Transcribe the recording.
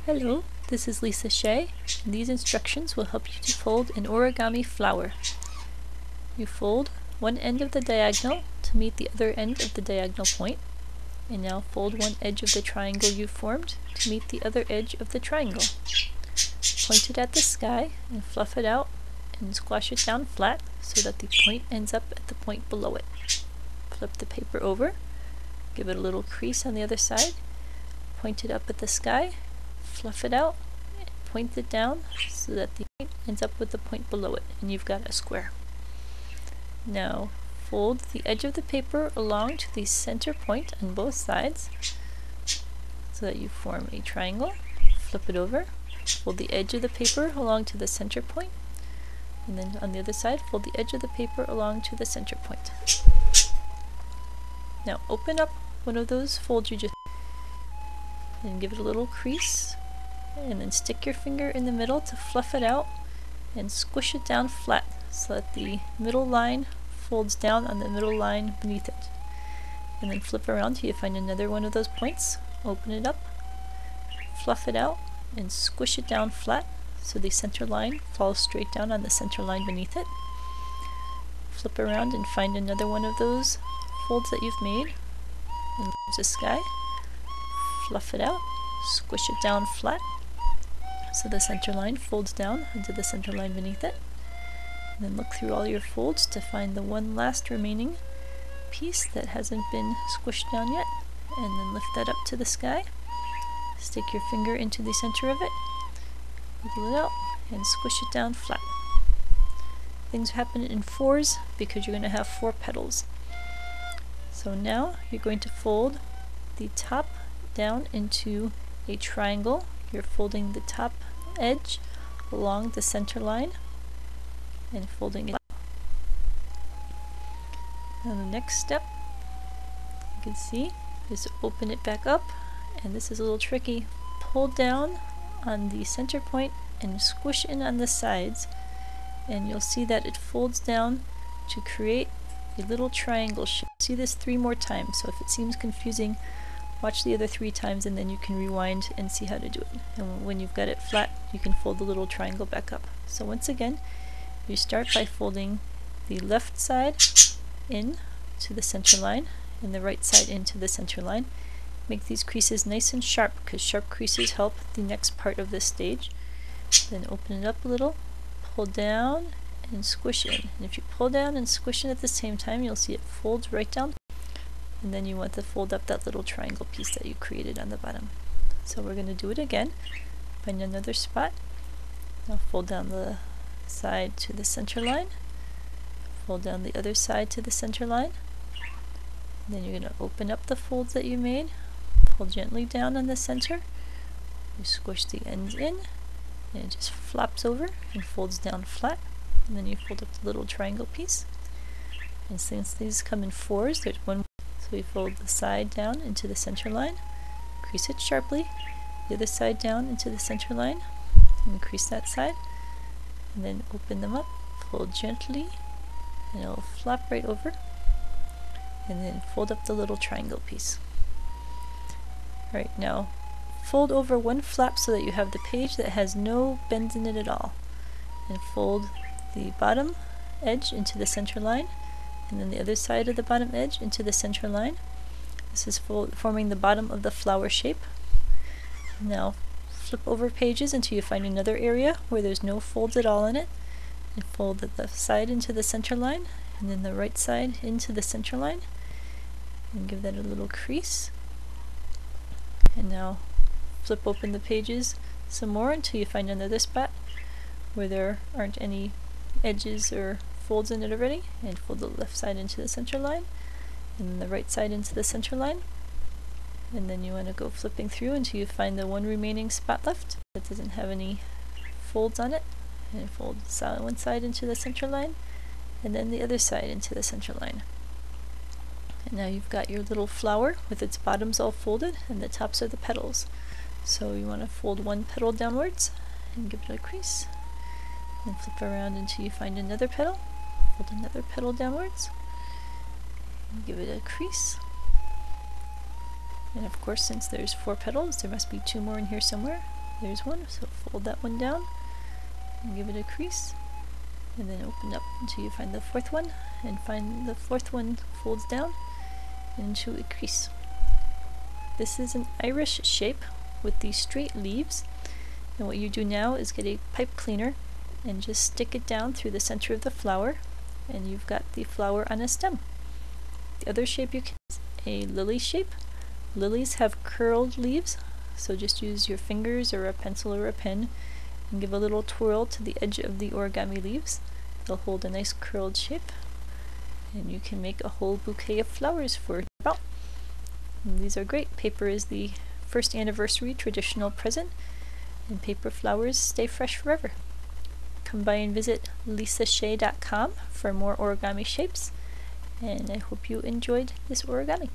Hello, this is Lisa Shea, and these instructions will help you to fold an origami flower. You fold one end of the diagonal to meet the other end of the diagonal point, and now fold one edge of the triangle you formed to meet the other edge of the triangle. Point it at the sky and fluff it out and squash it down flat so that the point ends up at the point below it. Flip the paper over, give it a little crease on the other side, point it up at the sky, fluff it out, and point it down so that the point ends up with the point below it, and you've got a square. Now fold the edge of the paper along to the center point on both sides so that you form a triangle. Flip it over, fold the edge of the paper along to the center point, and then on the other side fold the edge of the paper along to the center point. Now open up one of those folds you just and give it a little crease, and then stick your finger in the middle to fluff it out and squish it down flat so that the middle line folds down on the middle line beneath it. And then flip around till you find another one of those points, open it up, fluff it out, and squish it down flat so the center line falls straight down on the center line beneath it. Flip around and find another one of those folds that you've made, and there's the sky. Fluff it out, squish it down flat so the center line folds down into the center line beneath it. And then look through all your folds to find the one last remaining piece that hasn't been squished down yet, and then lift that up to the sky. Stick your finger into the center of it, wiggle it out, and squish it down flat. Things happen in fours because you're going to have 4 petals. So now you're going to fold the top down into a triangle. You're folding the top edge along the center line and folding it. Now the next step, you can see, is to open it back up, and this is a little tricky. Pull down on the center point and squish in on the sides, and you'll see that it folds down to create a little triangle shape. See this 3 more times, so if it seems confusing, watch the other 3 times and then you can rewind and see how to do it. And when you've got it flat, you can fold the little triangle back up. So once again, you start by folding the left side in to the center line and the right side into the center line. Make these creases nice and sharp because sharp creases help the next part of this stage. Then open it up a little, pull down and squish in. And if you pull down and squish in at the same time, you'll see it folds right down. And then you want to fold up that little triangle piece that you created on the bottom. So we're going to do it again. Find another spot. Now fold down the side to the center line. Fold down the other side to the center line. And then you're going to open up the folds that you made. Pull gently down on the center. You squish the ends in, and it just flops over and folds down flat. And then you fold up the little triangle piece. And since these come in 4s, there's one. So we fold the side down into the center line, crease it sharply, the other side down into the center line, and crease that side, and then open them up, fold gently, and it'll flop right over, and then fold up the little triangle piece. Alright, now fold over one flap so that you have the page that has no bends in it at all, and fold the bottom edge into the center line, and then the other side of the bottom edge into the center line. This is forming the bottom of the flower shape. Now flip over pages until you find another area where there's no folds at all in it, and fold the left side into the center line, and then the right side into the center line, and give that a little crease. And now flip open the pages some more until you find another spot where there aren't any edges or folds in it already, and fold the left side into the center line and then the right side into the center line, and then you want to go flipping through until you find the one remaining spot left that doesn't have any folds on it, and fold one side into the center line and then the other side into the center line. And now you've got your little flower with its bottoms all folded and the tops are the petals. So you want to fold one petal downwards and give it a crease, and flip around until you find another petal. Fold another petal downwards, and give it a crease, And of course, since there's 4 petals, there must be 2 more in here somewhere. There's one, so fold that one down and give it a crease, and then open up until you find the fourth one, and find the fourth one folds down into a crease. This is an Irish shape with these straight leaves, and what you do now is get a pipe cleaner and just stick it down through the center of the flower, and you've got the flower on a stem. The other shape you can is a lily shape. Lilies have curled leaves, so just use your fingers or a pencil or a pen and give a little twirl to the edge of the origami leaves. They'll hold a nice curled shape, and you can make a whole bouquet of flowers for your belt. And these are great. Paper is the first anniversary traditional present, and paper flowers stay fresh forever. Come by and visit lisashea.com for more origami shapes, and I hope you enjoyed this origami.